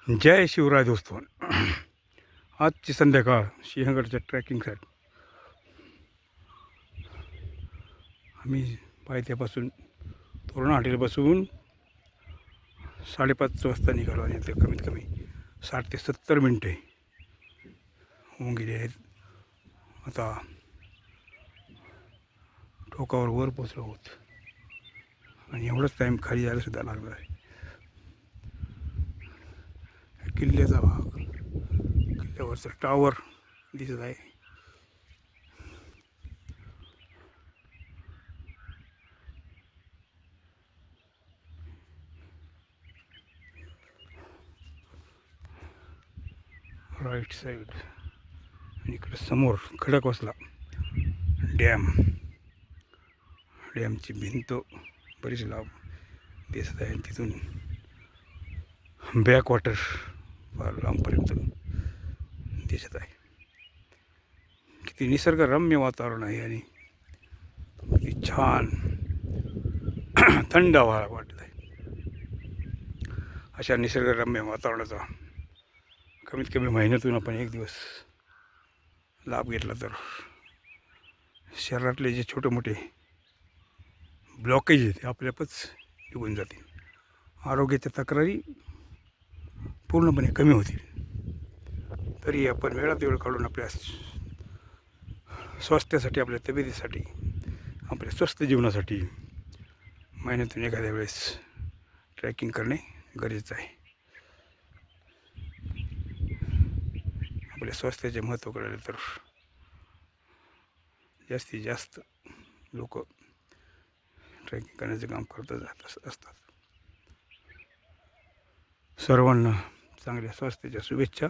जय शिवराय दोस्तों. आजची संध्याकाळ सिंहगडच्या ट्रॅकिंगसाठी आम्ही पायथ्यापासून तोरणा हॉटेलपासून 5:30 वाजता निघालो आणि ते कमीत कमी 60 ते 70 मिनटे होऊन गेले आहेत. आता टोकावर वर पोचलो आहोत आणि एवढंच टाईम खाली जायला सुद्धा लागला आहे. किल्ल्याचा भाग, किल्ल्यावरचं टावर दिसत आहे. राईट साईड आणि इकडे समोर खडकवासला डॅमची भिंत बरीच लांब दिसत आहे. तिथून बॅकवॉटर फार लांबपर्यंत दिसत आहे. किती निसर्गरम्य वातावरण आहे आणि किती छान थंड हवा वाटत आहे. अशा निसर्गरम्य वातावरणाचा कमीत कमी महिन्यातून आपण एक दिवस लाभ घेतला तर शरीरातले जे छोटे मोठे ब्लॉकेज आहेत ते आपल्यापच निघून जातील. आरोग्याच्या तक्रारी पूर्णपणे कमी होतील. तरी आपण वेळात वेळ काढून आपल्या स्वास्थ्यासाठी, आपल्या तब्येतीसाठी, आपल्या स्वस्थ जीवनासाठी महिन्यातून एखाद्या वेळेस ट्रॅकिंग करणे गरजेचं आहे. आपल्या स्वास्थ्याचे महत्त्व कळले तर जास्तीत जास्त लोक ट्रॅकिंग करण्याचं काम करत असतात. सर्वांना चांगल्या स्वास्थ्याच्या शुभेच्छा.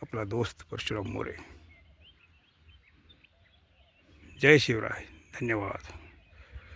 आपला दोस्त परशुराम मोरे. जय शिवराय. धन्यवाद.